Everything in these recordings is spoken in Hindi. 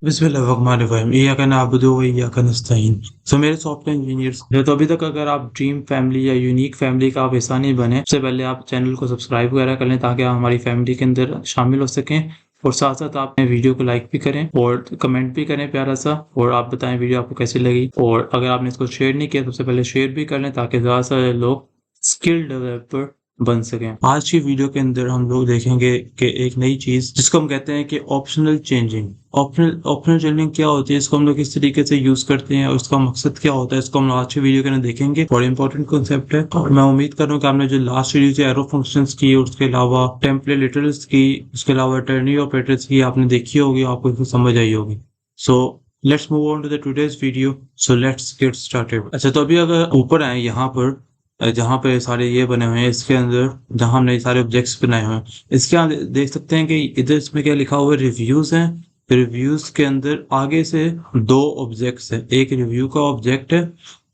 बिस्मिल्लाहिर्रहमानिर्रहीम इय्याका नअबुदु व इय्याका नस्तईन। सो मेरे सॉफ्टवेयर इंजीनियर्स तो अभी तक अगर आप ड्रीम फैमिली या यूनिक फैमिली का आप हिस्सा नहीं बने, सबसे पहले आप चैनल को सब्सक्राइब वगैरह कर लें ताकि आप हमारी फैमिली के अंदर शामिल हो सकें। और साथ साथ आप वीडियो को लाइक भी करें और कमेंट भी करें प्यारा सा, और आप बताएं वीडियो आपको कैसी लगी। और अगर आपने इसको शेयर नहीं किया तो सबसे पहले शेयर भी कर लें ताकि ज़्यादा से ज़्यादा लोग स्किल डेवलपर बन सकें। आज की वीडियो के अंदर हम लोग देखेंगे कि एक नई चीज जिसको हम कहते हैं कि ऑप्शनल चेंजिंग। ऑप्शनल चेंजिंग क्या होती है, इसको हम लोग किस तरीके से यूज करते हैं और उसका मकसद क्या होता है, इसको हम आज की वीडियो के अंदर देखेंगे। और इंपॉर्टेंट कॉन्सेप्ट है और मैं उम्मीद कर रहा हूँ कि आपने जो लास्ट वीडियो से एरो फंक्शंस की और उसके अलावा टेम्पलेट लिटरल्स की, उसके अलावा टर्नरी ऑपरेटर्स की आपने देखी होगी, आपको इसको समझ आई होगी। So let's move on to the today's video. So let's get started. अच्छा, तो अभी अगर ऊपर आए यहाँ पर जहाँ पे सारे ये बने हुए हैं, इसके अंदर जहाँ हमने सारे ऑब्जेक्ट्स बनाए हुए हैं, इसके आप देख सकते हैं कि इधर इसमें क्या लिखा हुआ है, रिव्यूज हैं। रिव्यूज के अंदर आगे से दो ऑब्जेक्ट्स है, एक रिव्यू का ऑब्जेक्ट है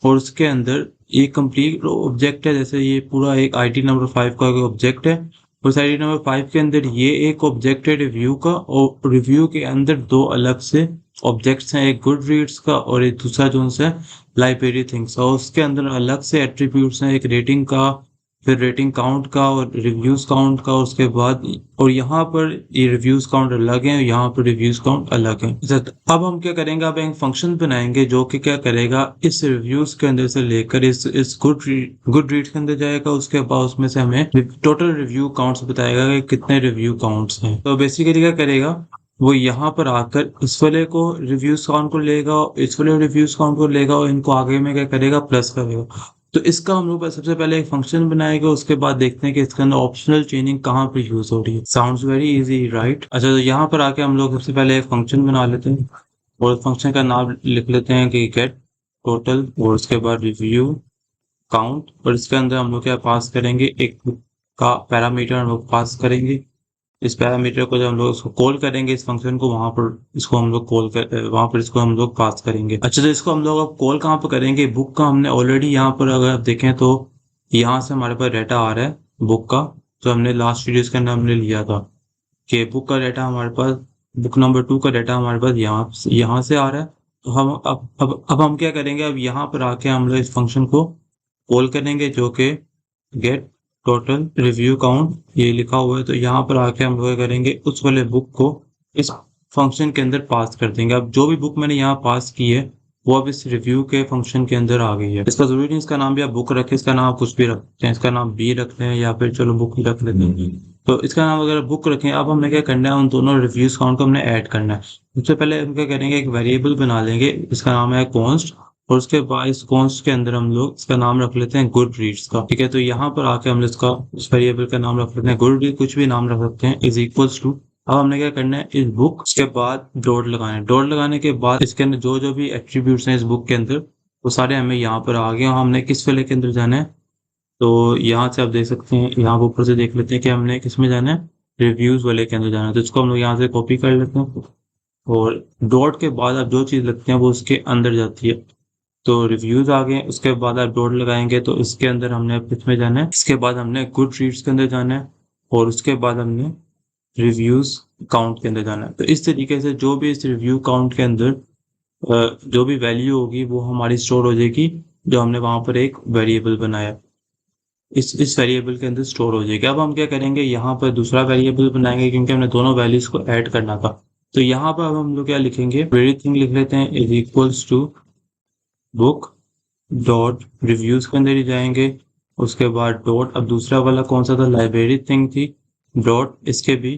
और उसके अंदर एक कंप्लीट ऑब्जेक्ट है। जैसे ये पूरा एक आईडी नंबर 5 का ऑब्जेक्ट है, उस आईडी नंबर 5 के अंदर ये एक ऑब्जेक्ट है रिव्यू का, और रिव्यू के अंदर दो अलग से ऑब्जेक्ट्स हैं, एक गुड रीड्स का और एक दूसरा जो है लाइब्रेरी थिंग्स। और उसके अंदर अलग से एट्रीब्यूट्स हैं, एक रेटिंग का, फिर रेटिंग काउंट का और रिव्यूज काउंट का, उसके बाद और यहाँ पर ये रिव्यूज काउंट अलग है, यहाँ पर रिव्यूज काउंट अलग है। अब हम क्या करेंगे, अब एक फंक्शन बनाएंगे जो कि क्या करेगा, इस रिव्यूज के अंदर से लेकर इस गुड रीड्स के अंदर जाएगा, उसके बाद उसमें से हमें टोटल रिव्यू काउंट्स बताएगा कि कितने रिव्यू काउंट्स हैं। तो बेसिकली क्या करेगा, वो यहाँ पर आकर इस वाले को रिव्यूज काउंट को लेगा, इस वाले रिव्यूज काउंट को लेगा और इनको आगे में क्या करेगा, प्लस करेगा। तो इसका हम लोग सबसे पहले एक फंक्शन बनाएगा, उसके बाद देखते हैं कि इसके अंदर ऑप्शनल चेनिंग कहाँ पे यूज हो रही है। Sounds very easy right. अच्छा, तो यहाँ पर आके हम लोग सबसे पहले एक फंक्शन बना लेते हैं और फंक्शन का नाम लिख लेते हैं कि गेट टोटल, और उसके बाद रिव्यू काउंट, और इसके अंदर हम लोग क्या पास करेंगे, एक का पैरामीटर हम लोग पास करेंगे। इस पैरामीटर को जब हम लोग इसको कॉल करेंगे, इस फंक्शन को, वहां पर इसको हम लोग कॉल कर, वहां पर इसको हम लोग पास करेंगे। अच्छा, तो इसको हम लोग अब कॉल कहाँ पर करेंगे, बुक का हमने ऑलरेडी यहाँ पर अगर आप देखें तो यहाँ से हमारे पास डाटा आ रहा है बुक का, जो हमने लास्ट वीडियो के अंदर हमने लिया था कि बुक का डाटा हमारे पास, बुक नंबर 2 का डाटा हमारे पास यहाँ से आ रहा है। तो हम अब हम क्या करेंगे, अब यहाँ पर आके हम लोग इस फंक्शन को कॉल करेंगे जो कि गेट टोटल रिव्यू काउंट ये लिखा हुआ है। तो यहाँ पर आके हम लोग करेंगे उस वाले बुक को इस फंक्शन के अंदर पास कर देंगे। अब जो भी बुक मैंने यहाँ पास की है वो अब इस रिव्यू के फंक्शन के अंदर आ गई है। इसका जरूरी नहीं इसका नाम भी आप बुक रखें, इसका नाम आप कुछ भी रख सकते हैं, इसका नाम बी रख लें या फिर चलो बुक ही रख लेते हैं। तो इसका नाम अगर बुक रखें, अब हमने क्या करना है, उन दोनों रिव्यूज काउंट को हमने ऐड करना है। सबसे पहले हम क्या करेंगे, एक वेरिएबल बना लेंगे, इसका नाम है कॉन्स्ट, और उसके बाद इस कॉन्स्ट के अंदर हम लोग इसका नाम रख लेते हैं गुड रीड्स का। ठीक है, तो यहाँ पर आके हम इसका उस वेरिएबल का नाम रख लेते हैं गुड रीड, कुछ भी नाम रख सकते हैं, इज इक्वल्स टू। अब हमने क्या करना है, इस बुक उसके बाद डॉट लगाना है, डॉट लगाने के बाद इसके अंदर जो जो भी एट्रीब्यूट्स हैं इस बुक के अंदर वो सारे हमें यहाँ पर आ गए। हमने किस वाले के अंदर जाना है, तो यहाँ से आप देख सकते हैं, यहाँ ऊपर से देख लेते हैं कि हमने किस में जाना है, रिव्यूज वाले के अंदर जाना है। तो इसको हम लोग यहाँ से कॉपी कर लेते हैं और डॉट के बाद आप जो चीज लगते हैं वो उसके अंदर जाती है। तो रिव्यूज आ गए, उसके बाद आप डॉट लगाएंगे तो इसके अंदर हमने किसमें जाना है, इसके बाद हमने गुड रीड्स के अंदर जाना है और उसके बाद हमने रिव्यूज काउंट के अंदर जाना है। तो इस तरीके से जो भी इस रिव्यू काउंट के अंदर जो भी वैल्यू होगी वो हमारी स्टोर हो जाएगी, जो हमने वहां पर एक वेरिएबल बनाया इस वेरिएबल के अंदर स्टोर हो जाएगी। अब हम क्या करेंगे, यहाँ पर दूसरा वेरिएबल बनाएंगे क्योंकि हमने दोनों वैल्यूज को ऐड करना था। तो यहाँ पर अब हम लोग क्या लिखेंगे, एवरीथिंग लिख लेते हैं is equals to book dot reviews के अंदर ही जाएंगे, उसके बाद डॉट, अब दूसरा वाला कौन सा था, लाइब्रेरी थिंग थी, डॉट इसके भी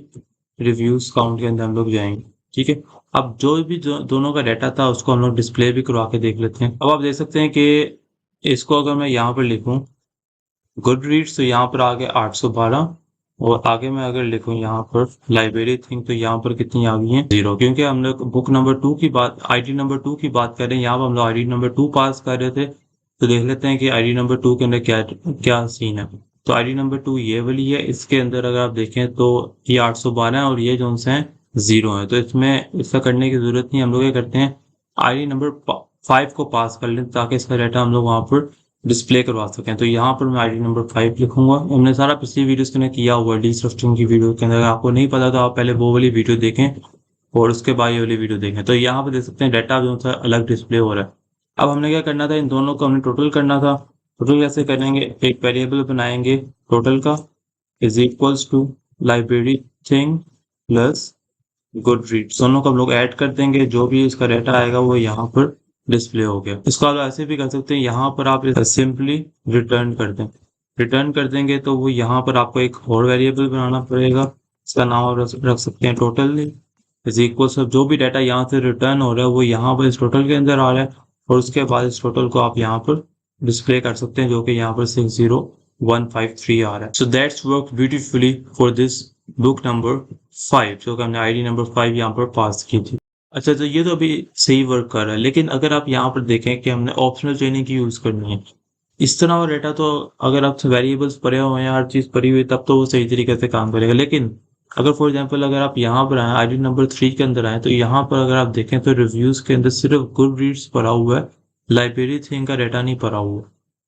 रिव्यूज काउंट के अंदर हम लोग जाएंगे। ठीक है, अब जो भी दोनों का डाटा था उसको हम लोग डिस्प्ले भी करवा के देख लेते हैं। अब आप देख सकते हैं कि इसको अगर मैं यहाँ पर लिखूं गुड रीड्स, तो यहाँ पर आगे 812, और आगे मैं अगर लिखूं यहाँ पर लाइब्रेरी थिंग, तो यहाँ पर कितनी आ गई है, 0, क्योंकि हम लोग बुक नंबर 2 की बात, आईडी नंबर 2 की बात कर रहे हैं। यहाँ पर हम लोग आईडी नंबर 2 पास कर रहे थे। तो देख लेते हैं कि आईडी नंबर 2 के अंदर क्या क्या सीन है। तो आईडी नंबर 2 ये वाली है, इसके अंदर अगर आप देखें तो ये 812 है और ये जो है 0 है। तो इसमें इसका करने की जरूरत नहीं, हम लोग क्या करते हैं आईडी नंबर 5 को पास कर लें ताकि इसका डाटा हम लोग वहां पर डिस्प्ले करवा सकें। तो यहाँ पर मैं आईडी नंबर 5 लिखूंगा। हमने सारा पिछली वीडियोस के अंदर किया हुआ है, डिस्ट्रक्टिंग की वीडियो के अंदर, अगर आपको नहीं पता तो आप पहले वो वाली वीडियो देखें और उसके बाद ये वाली वीडियो देखें। तो यहाँ पे देख सकते हैं डाटा जो था अलग डिस्प्ले हो रहा है। अब हमने क्या करना था, इन दोनों को हमने टोटल करना था। टोटल कैसे करेंगे, एक वेरिएबल बनाएंगे टोटल का is equals to library thing plus good reads, दोनों को हम लोग ऐड कर देंगे, जो भी इसका डाटा आएगा वो यहाँ पर डिस्प्ले हो गया। इसको आप ऐसे भी कर सकते हैं, यहाँ पर आप सिंपली रिटर्न कर दें। रिटर्न कर देंगे तो वो यहाँ पर आपको एक और वेरिएबल बनाना पड़ेगा, इसका नाम आप रख सकते हैं टोटल इज इक्वल सब जो भी डाटा यहाँ से रिटर्न हो रहा है वो यहाँ पर इस टोटल के अंदर आ रहा है, और उसके बाद इस टोटल को आप यहाँ पर डिस्प्ले कर सकते हैं, जो कि यहाँ पर 60153 आ रहा है। So that's work beautifully for this book number 5, जो कि हमने आईडी नंबर 5 यहाँ पर पास की थी। अच्छा, तो ये तो अभी सही वर्क कर रहा है, लेकिन अगर आप यहाँ पर देखें कि हमने ऑप्शनल चेनिंग की यूज करनी है, इस तरह का डेटा तो अगर आप वेरिएबल्स पड़े हुए हैं, हर चीज पड़ी हुई है, तब तो वो सही तरीके से काम करेगा। लेकिन अगर फॉर एग्जांपल अगर आप यहाँ पर आए, आईडी नंबर 3 के अंदर आए, तो यहाँ पर अगर आप देखें तो रिव्यूज के अंदर सिर्फ गुड रीड्स पड़ा हुआ है, लाइब्रेरी थिंग का डाटा नहीं पड़ा हुआ।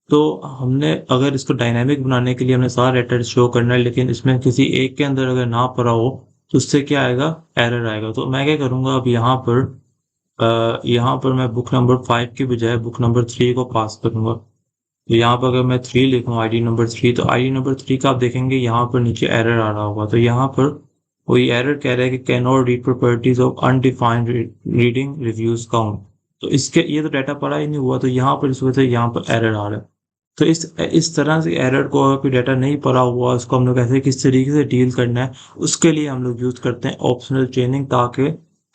तो हमने अगर इसको डायनामिक बनाने के लिए हमने सारा डाटा शो करना है, लेकिन इसमें किसी एक के अंदर अगर ना पड़ा हो तो उससे क्या आएगा, एरर आएगा। तो मैं क्या करूंगा, अब यहाँ पर मैं बुक नंबर 5 की बजाय बुक नंबर 3 को पास करूंगा। तो यहाँ पर अगर मैं 3 लिखूँ आईडी नंबर 3, तो आईडी नंबर 3 का आप देखेंगे यहाँ पर नीचे एरर आ रहा होगा। तो यहाँ पर वही एरर कह रहा है कि can not read properties of undefined reading reviews count. तो इसके ये तो डाटा पड़ा ही नहीं हुआ, तो यहाँ पर इस वजह से यहाँ पर एरर आ रहा है। तो इस तरह से एरर को, अगर कोई डाटा नहीं पड़ा हुआ, उसको हम लोग ऐसे किस तरीके से डील करना है, उसके लिए हम लोग यूज करते हैं ऑप्शनल चेनिंग, ताकि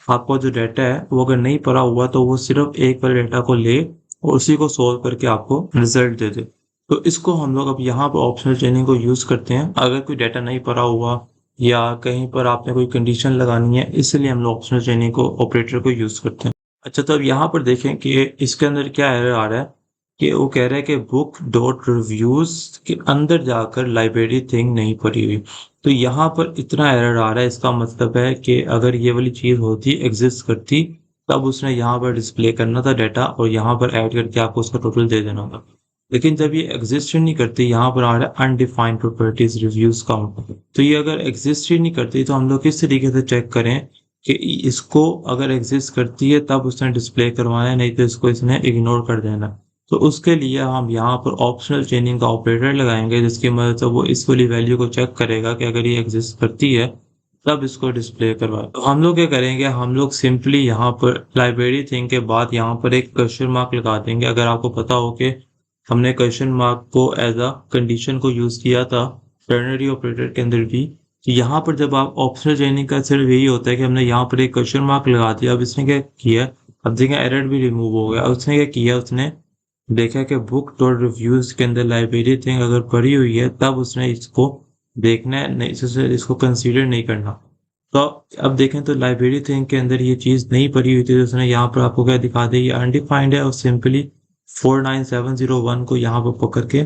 आपका जो डाटा है वो अगर नहीं पड़ा हुआ तो वो सिर्फ एक बार डाटा को ले और उसी को सोल्व करके आपको रिजल्ट दे दे। तो इसको हम लोग अब यहाँ पर ऑप्शनल चेनिंग को यूज करते हैं अगर कोई डाटा नहीं पड़ा हुआ या कहीं पर आपने कोई कंडीशन लगानी है, इसलिए हम लोग ऑप्शनल चेनिंग को ऑपरेटर को यूज करते हैं। अच्छा, तो अब यहाँ पर देखें कि इसके अंदर क्या एरर आ रहा है, कि वो कह रहा है कि बुक डॉट रिव्यूज के अंदर जाकर लाइब्रेरी थिंग नहीं पड़ी हुई। तो यहाँ पर इतना एरर आ रहा है, इसका मतलब है कि अगर ये वाली चीज होती, एग्जिस्ट करती, तब उसने यहाँ पर डिस्प्ले करना था डाटा और यहाँ पर ऐड करके आपको उसका टोटल दे देना था। लेकिन जब ये एग्जिस्ट ही नहीं करती, यहाँ पर आ रहा है अनडिफाइंड प्रॉपर्टीज रिव्यूज काउंट। तो ये अगर एग्जिस्ट ही नहीं करती तो हम लोग किस तरीके से चेक करें कि इसको अगर एग्जिस्ट करती है तब उसने डिस्प्ले करवाना है, नहीं तो इसको इसने इग्नोर कर देना। तो उसके लिए हम यहाँ पर ऑप्शनल चेनिंग का ऑपरेटर लगाएंगे, जिसकी मदद से वो इस वाली वैल्यू को चेक करेगा कि अगर ये एग्जिस्ट करती है तब इसको डिस्प्ले करवाए। तो हम लोग क्या करेंगे, हम लोग सिंपली यहाँ पर लाइब्रेरी थिंग के बाद यहाँ पर एक क्वेश्चन मार्क लगा देंगे। अगर आपको पता हो कि हमने क्वेश्चन मार्क को एज अ कंडीशन को यूज किया था टर्नरी ऑपरेटर के अंदर भी, तो यहाँ पर जब आप ऑप्शनल चेनिंग का सिर्फ यही होता है कि हमने यहाँ पर एक क्वेश्चन मार्क लगा दिया। अब इसने क्या किया, अब देखें एरर भी रिमूव हो गया। उसने क्या किया, उसने देखा कि बुक डॉट रिव्यूज के अंदर लाइब्रेरी थिंग अगर पड़ी हुई है तब उसने इसको देखना है, नहीं इसको कंसीडर नहीं करना। तो अब देखें तो लाइब्रेरी थिंग के अंदर ये चीज नहीं पड़ी हुई थी, तो उसने यहाँ पर आपको क्या दिखा दी, ये अनडिफाइंड है, और सिंपली 49701 को यहाँ पर पकड़ के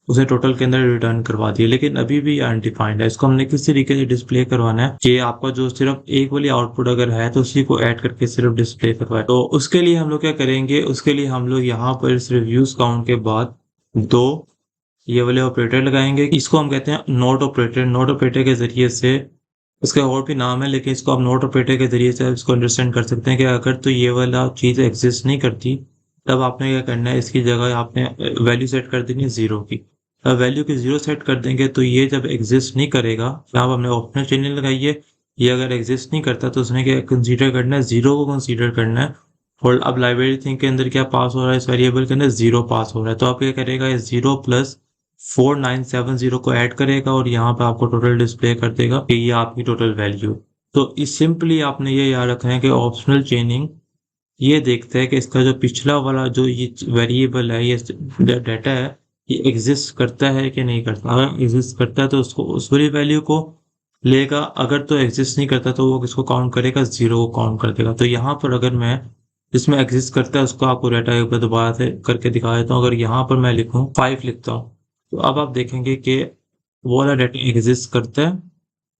उसे टोटल के अंदर रिटर्न करवा दिया। लेकिन अभी भी अनडिफाइंड है, इसको हमने किस तरीके से डिस्प्ले करवाना है कि आपका जो सिर्फ एक वाली आउटपुट अगर है तो उसी को ऐड करके सिर्फ डिस्प्ले करवाए। तो उसके लिए हम लोग क्या करेंगे, उसके लिए हम लोग यहाँ पर इस रिव्यूज काउंट के बाद दो ये वाले ऑपरेटर लगाएंगे। इसको हम कहते हैं नोट ऑपरेटर। नोट ऑपरेटर के जरिए से, इसका और भी नाम है लेकिन इसको आप नोट ऑपरेटर के जरिए से इसको अंडरस्टैंड कर सकते हैं कि अगर तो ये वाला चीज एग्जिस्ट नहीं करती तब आपने क्या करना है, इसकी जगह आपने वैल्यू सेट कर देनी है 0 की। वैल्यू की 0 सेट कर देंगे तो ये जब एग्जिस्ट नहीं करेगा, यहाँ हमने ऑप्शनल चेनिंग लगाई है, ये अगर एग्जिस्ट नहीं करता तो उसने क्या कंसीडर करना है, 0 को कंसीडर करना है। और अब लाइब्रेरी थिंग के अंदर क्या पास हो रहा है, इस वेरिएबल के अंदर 0 पास हो रहा है। तो आप क्या करेगा, ये 0 प्लस 4970 को ऐड करेगा और यहाँ पे आपको टोटल डिस्प्ले कर देगा कि ये आपकी टोटल वैल्यू। तो इस सिंपली आपने ये याद रखना है कि ऑप्शनल चेनिंग ये देखता है कि इसका जो पिछला वाला जो ये वेरिएबल है, ये डाटा है, ये एग्जिस्ट करता है कि नहीं करता। अगर एग्जिस्ट करता है तो उसको उस वाली वैल्यू को लेगा, अगर तो एग्जिस्ट नहीं करता तो वो किसको काउंट करेगा, 0 को काउंट कर देगा। तो यहाँ पर अगर मैं जिसमें एग्जिस्ट करता है उसको आपको डाटा एक बार दोबारा से करके दिखा देता हूँ। अगर यहाँ पर मैं लिखूँ 5 लिखता हूँ, तो अब आप देखेंगे कि वो वाला डाटा एग्जिस्ट करता है,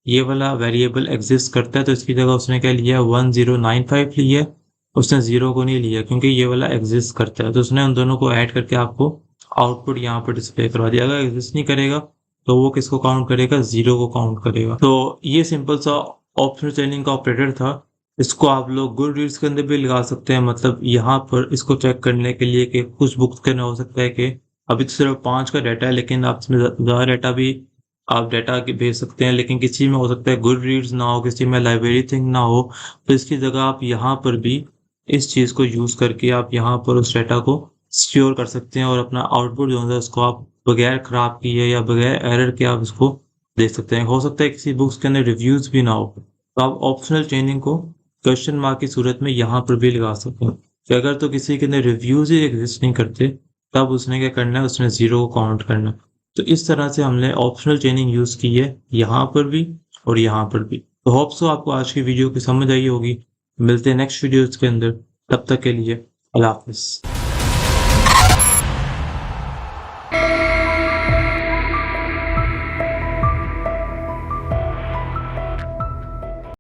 ये वाला वेरिएबल एग्जिस्ट करता है। तो इसकी जगह उसने क्या लिया, 1095 लिया, उसने 0 को नहीं लिया क्योंकि ये वाला एग्जिस्ट करता है। तो उसने उन दोनों को ऐड करके आपको आउटपुट यहाँ पर डिस्प्ले करवा दिया। अगर एग्जिस्ट नहीं करेगा तो वो किसको काउंट करेगा, 0 को काउंट करेगा। तो ये सिंपल सा ऑप्शनल चेनिंग का ऑपरेटर था इसको आप लोग गुड रीड्स के अंदर भी लगा सकते हैं। मतलब यहाँ पर इसको चेक करने के लिए कि कुछ बुक्स का ना हो सकता है कि अभी तो सिर्फ 5 का डाटा है, लेकिन आप इसमें ज़्यादा डाटा भी आप डाटा के भेज सकते हैं, लेकिन किसी में हो सकता है गुड रीड्स ना हो, किसी में लाइब्रेरी थिंग ना हो। तो इसकी जगह आप यहाँ पर भी इस चीज़ को यूज़ करके आप यहाँ पर उस डाटा को सिक्योर कर सकते हैं और अपना आउटपुट जो है उसको आप बगैर खराब किए या बगैर एरर के आप इसको देख सकते हैं। हो सकता है किसी बुक्स के अंदर रिव्यूज़ भी ना हो, तो आप ऑप्शनल चेंजिंग को क्वेश्चन मार्क की सूरत में यहाँ पर भी लगा सकते हैं कि अगर तो किसी के अंदर रिव्यूज़ ही एग्जिस्ट नहीं करते, तब उसने क्या करना है, उसने 0 को काउंट करना है। तो इस तरह से हमने ऑप्शनल चेनिंग यूज़ की है यहाँ पर भी और यहाँ पर भी। तो होप सो आपको आज की वीडियो की समझ आई होगी। मिलते हैं नेक्स्ट वीडियोज़ के अंदर, तब तक के लिए अल्लाह हाफ़िज़।